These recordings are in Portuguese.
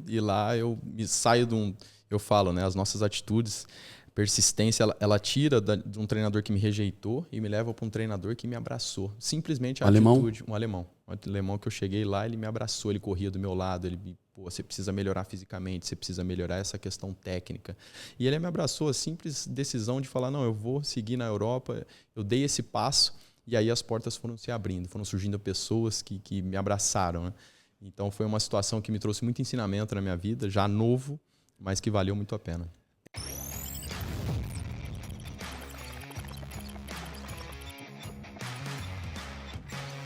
E lá eu me saio de um... Eu falo, né? As nossas atitudes, persistência, ela tira de um treinador que me rejeitou e me leva para um treinador que me abraçou. Simplesmente a atitude. Um alemão. Um alemão que eu cheguei lá, ele me abraçou, ele corria do meu lado, ele me... Pô, você precisa melhorar fisicamente, você precisa melhorar essa questão técnica. E ele me abraçou, a simples decisão de falar, não, eu vou seguir na Europa. Eu dei esse passo e aí as portas foram se abrindo, foram surgindo pessoas que me abraçaram, né? Então foi uma situação que me trouxe muito ensinamento na minha vida, já novo, mas que valeu muito a pena.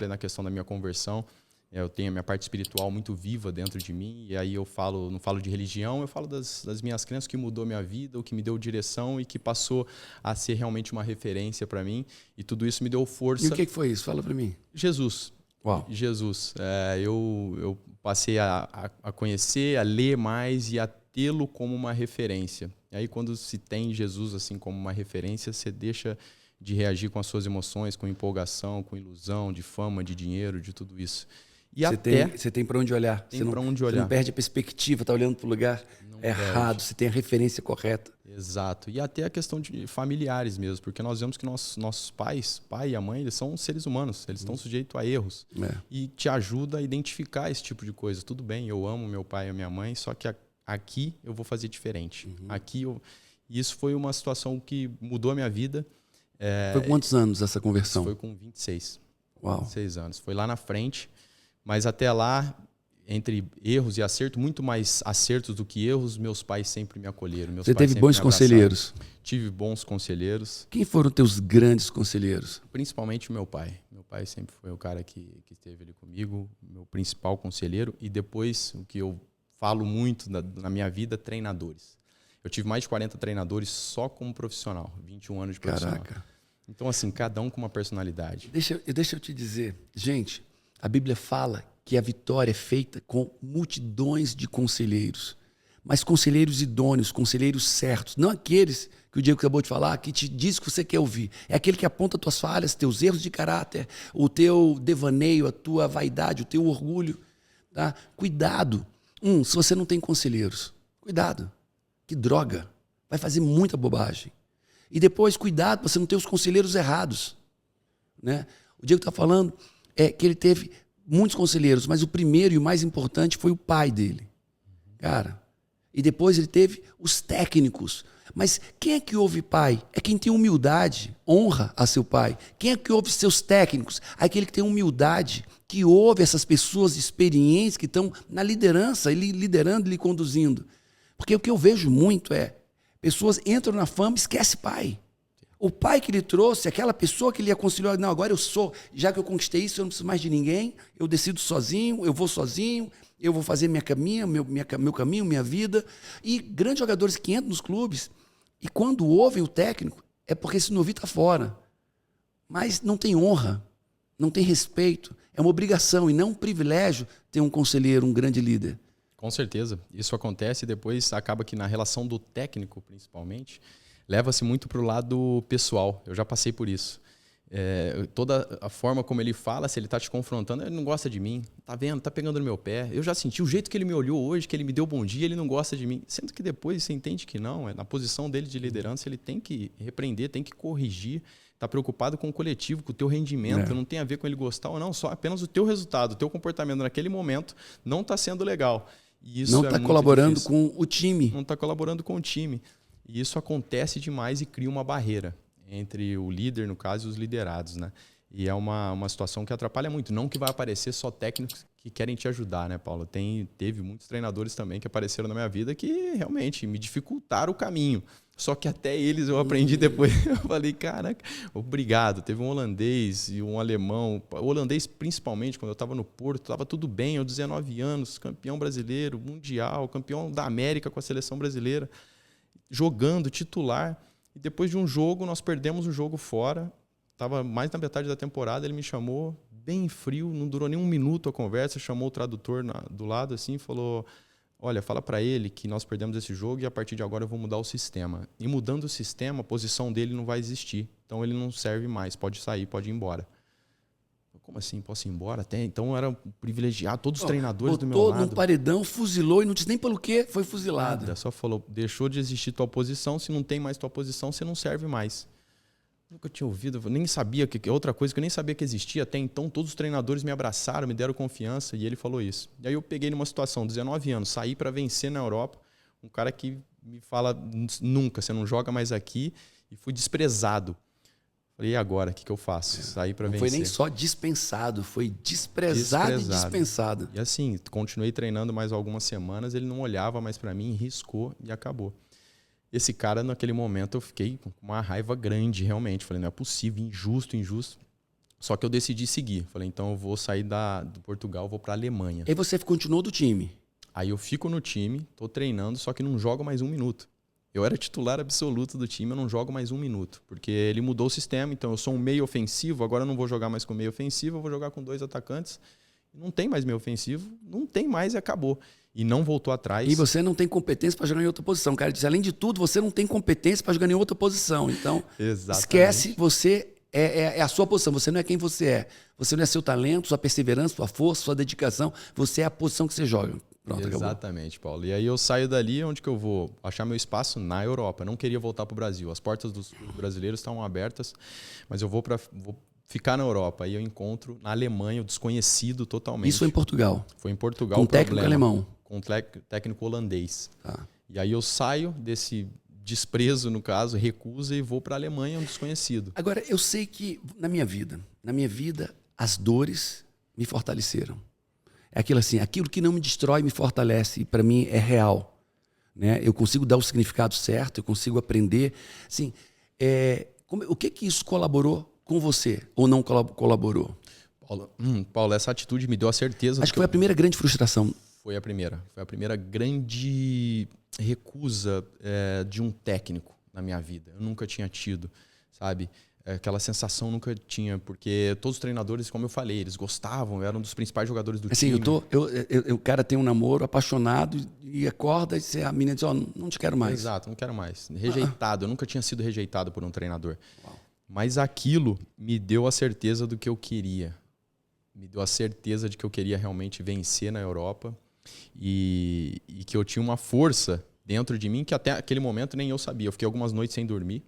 Na questão da minha conversão, eu tenho a minha parte espiritual muito viva dentro de mim, e aí eu falo, não falo de religião, eu falo das minhas crenças, que mudou minha vida, o que me deu direção e que passou a ser realmente uma referência para mim, e tudo isso me deu força. E o que foi isso? Fala para mim. Jesus. Uau. Jesus. Eu passei a conhecer, a ler mais e a tê-lo como uma referência. E aí quando se tem Jesus assim como uma referência, você deixa de reagir com as suas emoções, com empolgação, com ilusão, de fama, de dinheiro, de tudo isso. E você tem para onde olhar. Tem para onde olhar. Você não perde a perspectiva, tá olhando para o lugar errado, você tem a referência correta. Exato. E até a questão de familiares mesmo, porque nós vemos que nossos pais, pai e a mãe, eles são seres humanos, eles estão sujeitos a erros. E te ajuda a identificar esse tipo de coisa. Tudo bem, eu amo meu pai e a minha mãe, só que aqui eu vou fazer diferente. E isso foi uma situação que mudou a minha vida. Foi quantos anos essa conversão? Foi com 26. Uau. 26 anos. Foi lá na frente, mas até lá, entre erros e acertos, muito mais acertos do que erros, meus pais sempre me acolheram. Você teve bons conselheiros? Tive bons conselheiros. Quem foram teus grandes conselheiros? Principalmente o meu pai. Meu pai sempre foi o cara que esteve ali comigo, meu principal conselheiro. E depois, o que eu falo muito na minha vida, treinadores. Eu tive mais de 40 treinadores só como profissional, 21 anos de profissional. Caraca. Então, assim, cada um com uma personalidade. Deixa eu te dizer, gente, a Bíblia fala que a vitória é feita com multidões de conselheiros, mas conselheiros idôneos, conselheiros certos, não aqueles que o Diego acabou de falar, que te diz o que você quer ouvir. É aquele que aponta tuas falhas, teus erros de caráter, o teu devaneio, a tua vaidade, o teu orgulho. Tá? Cuidado. Se você não tem conselheiros, cuidado. Que droga. Vai fazer muita bobagem. E depois, cuidado para você não ter os conselheiros errados. Né? O Diego está falando que ele teve muitos conselheiros, mas o primeiro e o mais importante foi o pai dele. Cara, e depois ele teve os técnicos. Mas quem é que ouve pai? É quem tem humildade, honra a seu pai. Quem é que ouve seus técnicos? Aquele que tem humildade, que ouve essas pessoas experientes que estão na liderança, ele liderando, ele conduzindo. Porque o que eu vejo muito pessoas entram na fama e esquecem pai. O pai que lhe trouxe, aquela pessoa que lhe aconselhou, não, agora eu sou, já que eu conquistei isso, eu não preciso mais de ninguém, eu decido sozinho, eu vou sozinho, eu vou fazer meu caminho, minha vida. E grandes jogadores que entram nos clubes, e quando ouvem o técnico, é porque esse novinho está fora. Mas não tem honra, não tem respeito, é uma obrigação e não um privilégio ter um conselheiro, um grande líder. Com certeza. Isso acontece e depois acaba que na relação do técnico, principalmente, leva-se muito para o lado pessoal. Eu já passei por isso. Toda a forma como ele fala, se ele está te confrontando, ele não gosta de mim. Tá vendo? Tá pegando no meu pé. Eu já senti o jeito que ele me olhou hoje, que ele me deu bom dia, ele não gosta de mim. Sendo que depois você entende que não. Na posição dele de liderança, ele tem que repreender, tem que corrigir. Está preocupado com o coletivo, com o teu rendimento. Não tem a ver com ele gostar ou não. Só apenas o teu resultado, o teu comportamento naquele momento não está sendo legal. E isso não está colaborando com o time. Não está colaborando com o time. E isso acontece demais e cria uma barreira entre o líder, no caso, e os liderados, né? E é uma situação que atrapalha muito. Não que vai aparecer só técnicos que querem te ajudar, né, Paulo? Teve muitos treinadores também que apareceram na minha vida que realmente me dificultaram o caminho. Só que até eles eu aprendi depois. Eu falei, caraca, obrigado. Teve um holandês e um alemão. O holandês, principalmente, quando eu estava no Porto, estava tudo bem. Eu, 19 anos, campeão brasileiro, mundial, campeão da América com a seleção brasileira, jogando, titular. E depois de um jogo, nós perdemos o jogo fora. Estava mais na metade da temporada, ele me chamou bem frio, não durou nem um minuto a conversa, chamou o tradutor do lado assim e falou... Olha, fala para ele que nós perdemos esse jogo e a partir de agora eu vou mudar o sistema. E mudando o sistema, a posição dele não vai existir. Então ele não serve mais, pode sair, pode ir embora. como assim? Posso ir embora? Até então eu era um privilegiado, todos os treinadores do meu Botou lado. num paredão, fuzilou e não disse nem pelo que foi fuzilado. Nada, só falou, deixou de existir tua posição, se não tem mais tua posição, você não serve mais. Nunca tinha ouvido, nem sabia que outra coisa que eu nem sabia que existia até então, todos os treinadores me abraçaram, me deram confiança e ele falou isso. E aí eu peguei numa situação, 19 anos, saí para vencer na Europa, um cara que me fala nunca, você não joga mais aqui, e fui desprezado. Falei, e agora, o que eu faço? Saí para vencer. Não foi nem só dispensado, foi desprezado e dispensado. E assim, continuei treinando mais algumas semanas, ele não olhava mais para mim, riscou e acabou. Esse cara, naquele momento, eu fiquei com uma raiva grande, realmente. Falei, não é possível, injusto. Só que eu decidi seguir. Falei, então eu vou sair do Portugal, vou para a Alemanha. E você continuou do time? Aí eu fico no time, tô treinando, só que não jogo mais 1 minuto. Eu era titular absoluto do time, eu não jogo mais 1 minuto. Porque ele mudou o sistema, então eu sou um meio ofensivo, agora eu não vou jogar mais com meio ofensivo, eu vou jogar com 2 atacantes. Não tem mais meio ofensivo, não tem mais e acabou. E não voltou atrás. E você não tem competência para jogar em outra posição. O cara disse, além de tudo, você não tem competência para jogar em outra posição. Então, esquece, você é a sua posição. Você não é quem você é. Você não é seu talento, sua perseverança, sua força, sua dedicação. Você é a posição que você joga. Pronto, exatamente, acabou. Paulo. E aí eu saio dali, onde que eu vou achar meu espaço? Na Europa. Eu não queria voltar para o Brasil. As portas dos brasileiros estavam abertas, mas eu vou ficar na Europa. Aí eu encontro na Alemanha, o desconhecido totalmente. Isso foi em Portugal? Foi em Portugal. Com técnico alemão? Com técnico holandês. Tá. E aí eu saio desse desprezo, no caso, recusa e vou para a Alemanha, um desconhecido. Agora, eu sei que na minha vida, as dores me fortaleceram. É aquilo assim, aquilo que não me destrói me fortalece, e para mim é real. Né? Eu consigo dar o significado certo, eu consigo aprender. Assim, o que isso colaborou com você ou não colaborou? Paulo, essa atitude me deu a certeza. Acho que foi a primeira grande frustração. Foi a primeira grande recusa de um técnico na minha vida. Eu nunca tinha tido, sabe? Aquela sensação nunca tinha, porque todos os treinadores, como eu falei, eles gostavam, eram um dos principais jogadores do time. O cara tem um namoro apaixonado e acorda e a menina diz, não te quero mais. Exato, não quero mais. Rejeitado, eu nunca tinha sido rejeitado por um treinador. Uau. Mas aquilo me deu a certeza do que eu queria. Me deu a certeza de que eu queria realmente vencer na Europa e que eu tinha uma força dentro de mim que até aquele momento nem eu sabia. Eu fiquei algumas noites sem dormir.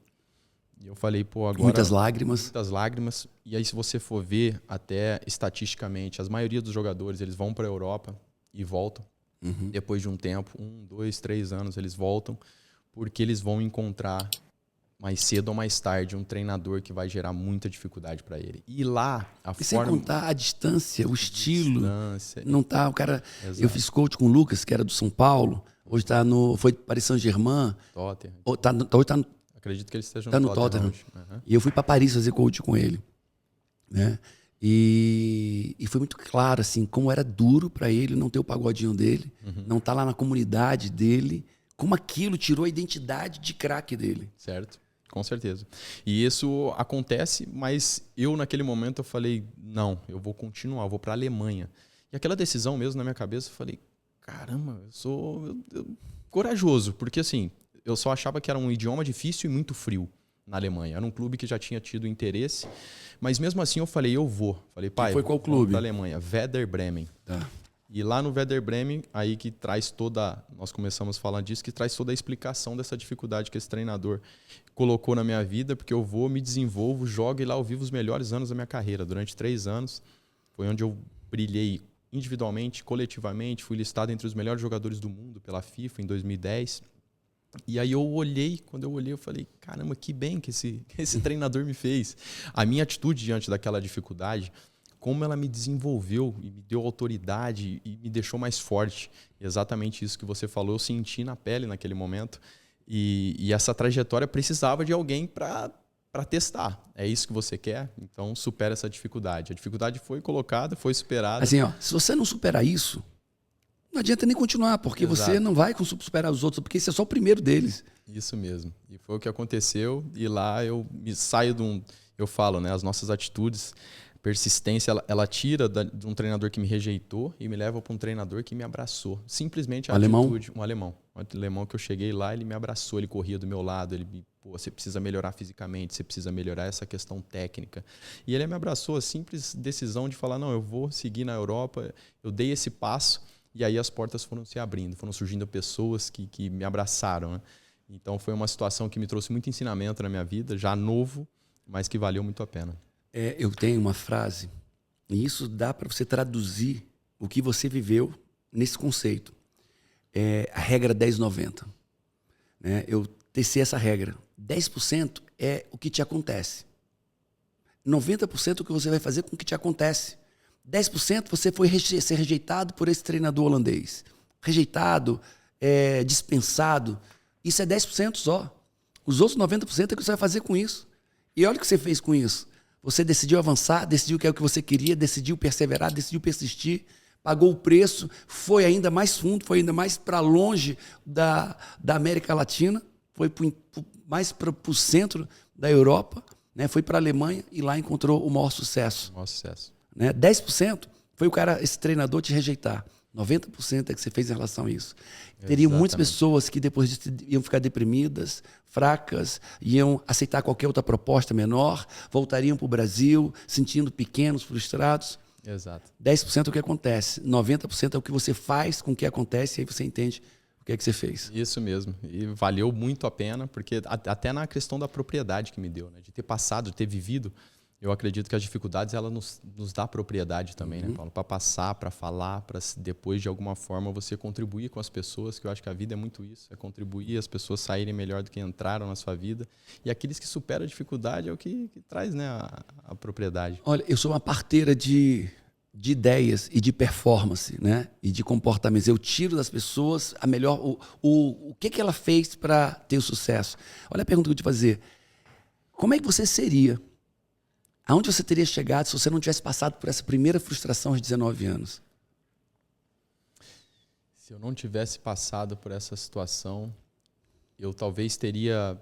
E eu falei, agora... Muitas lágrimas. Muitas lágrimas. E aí, se você for ver, até estatisticamente, a maioria dos jogadores, eles vão para a Europa e voltam. Uhum. Depois de um tempo, 1, 2, 3 anos, eles voltam, porque eles vão encontrar, mais cedo ou mais tarde, um treinador que vai gerar muita dificuldade para ele. E lá, sem contar a distância, o estilo. Distância. Não tá, o cara... Exato. Eu fiz coach com o Lucas, que era do São Paulo. Hoje foi para Paris Saint-Germain. Tottenham. Hoje tá no... Acredito que ele esteja no Tottenham. Uhum. E eu fui para Paris fazer coach com ele. Né? E foi muito claro assim, como era duro para ele não ter o pagodinho dele, não estar lá na comunidade dele, como aquilo tirou a identidade de craque dele. Certo, com certeza. E isso acontece, mas eu naquele momento eu falei, não, eu vou continuar, eu vou para a Alemanha. E aquela decisão mesmo na minha cabeça, eu falei, caramba, eu sou corajoso, porque assim... Eu só achava que era um idioma difícil e muito frio na Alemanha. Era um clube que já tinha tido interesse. Mas mesmo assim eu falei, eu vou. Falei, pai, foi qual clube? Da Alemanha, Werder Bremen. Tá. E lá no Werder Bremen, aí que traz nós começamos falando disso, que traz toda a explicação dessa dificuldade que esse treinador colocou na minha vida, porque eu vou, me desenvolvo, jogo e lá eu vivo os melhores anos da minha carreira. Durante 3 anos, foi onde eu brilhei individualmente, coletivamente, fui listado entre os melhores jogadores do mundo pela FIFA em 2010. E aí quando eu olhei, eu falei, caramba, que bem que esse treinador me fez. A minha atitude diante daquela dificuldade, como ela me desenvolveu e me deu autoridade e me deixou mais forte. E exatamente isso que você falou, eu senti na pele naquele momento. E essa trajetória precisava de alguém para testar. É isso que você quer? Então supera essa dificuldade. A dificuldade foi colocada, foi superada. Assim, se você não superar isso, não adianta nem continuar, porque Exato. Você não vai superar os outros, porque esse é só o primeiro deles. Isso mesmo. E foi o que aconteceu. E lá eu me saio eu falo, né? As nossas atitudes, persistência, ela tira de um treinador que me rejeitou e me leva para um treinador que me abraçou. Simplesmente a atitude. Um alemão que eu cheguei lá, ele me abraçou, ele corria do meu lado, ele me pô, você precisa melhorar fisicamente, você precisa melhorar essa questão técnica. E ele me abraçou a simples decisão de falar, não, eu vou seguir na Europa. Eu dei esse passo e aí as portas foram se abrindo, foram surgindo pessoas que me abraçaram, né? Então foi uma situação que me trouxe muito ensinamento na minha vida, já novo, mas que valeu muito a pena. Eu tenho uma frase, e isso dá para você traduzir o que você viveu nesse conceito. É a regra 10-90. Né? Eu teci essa regra. 10% é o que te acontece. 90% é o que você vai fazer com o que te acontece. 10% você foi ser rejeitado por esse treinador holandês. Rejeitado, dispensado. Isso é 10% só. Os outros 90% é o que você vai fazer com isso. E olha o que você fez com isso. Você decidiu avançar, decidiu que é o que você queria, decidiu perseverar, decidiu persistir, pagou o preço, foi ainda mais fundo, foi ainda mais para longe da América Latina, foi mais para o centro da Europa, né? Foi para a Alemanha e lá encontrou o maior sucesso. O maior sucesso. Né? 10% foi esse treinador te rejeitar. 90% é que você fez em relação a isso. Teriam muitas pessoas que depois disso iam ficar deprimidas, fracas, iam aceitar qualquer outra proposta menor, voltariam para o Brasil, sentindo pequenos, frustrados. Exato. 10% é o que acontece, 90% é o que você faz com o que acontece e aí você entende o que é que você fez. Isso mesmo. E valeu muito a pena, porque até na questão da propriedade que me deu, né? De ter passado, de ter vivido, eu acredito que as dificuldades ela nos dá propriedade também, né, Paulo? Para passar, para falar, para depois de alguma forma você contribuir com as pessoas, que eu acho que a vida é muito isso, é contribuir, as pessoas saírem melhor do que entraram na sua vida. E aqueles que superam a dificuldade é o que traz, né, a propriedade. Olha, eu sou uma parteira de ideias e de performance, né? E de comportamentos. Eu tiro das pessoas a melhor o que ela fez para ter o sucesso. Olha a pergunta que eu te fazer. Como é que você seria? Aonde você teria chegado se você não tivesse passado por essa primeira frustração aos 19 anos? Se eu não tivesse passado por essa situação, eu talvez teria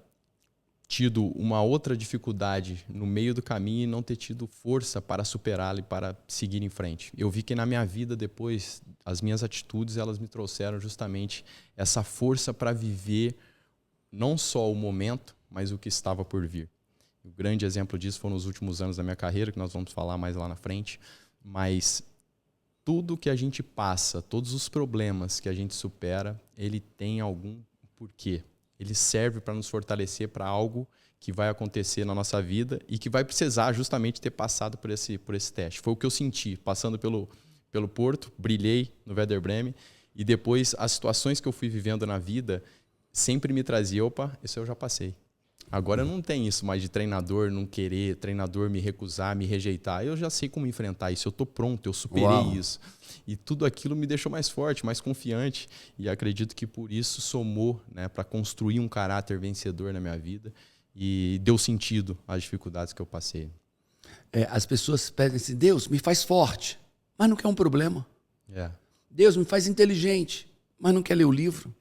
tido uma outra dificuldade no meio do caminho e não ter tido força para superá-la e para seguir em frente. Eu vi que na minha vida depois, as minhas atitudes, elas me trouxeram justamente essa força para viver não só o momento, mas o que estava por vir. O grande exemplo disso foi nos últimos anos da minha carreira, que nós vamos falar mais lá na frente. Mas tudo que a gente passa, todos os problemas que a gente supera, ele tem algum porquê. Ele serve para nos fortalecer para algo que vai acontecer na nossa vida e que vai precisar justamente ter passado por esse teste. Foi o que eu senti, passando pelo Porto, brilhei no Werder Bremen e depois as situações que eu fui vivendo na vida sempre me traziam, opa, isso eu já passei. Agora não tem isso mais de treinador não querer, treinador me recusar, me rejeitar. Eu já sei como enfrentar isso, eu estou pronto, eu superei isso. E tudo aquilo me deixou mais forte, mais confiante. E acredito que por isso somou, né, para construir um caráter vencedor na minha vida. E deu sentido às dificuldades que eu passei. As pessoas pedem assim, Deus, me faz forte, mas não quer um problema. Deus, me faz inteligente, mas não quer ler o livro.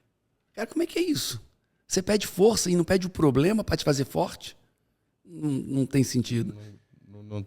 Cara, como é que é isso? Você pede força e não pede o problema para te fazer forte? Não tem sentido. Não.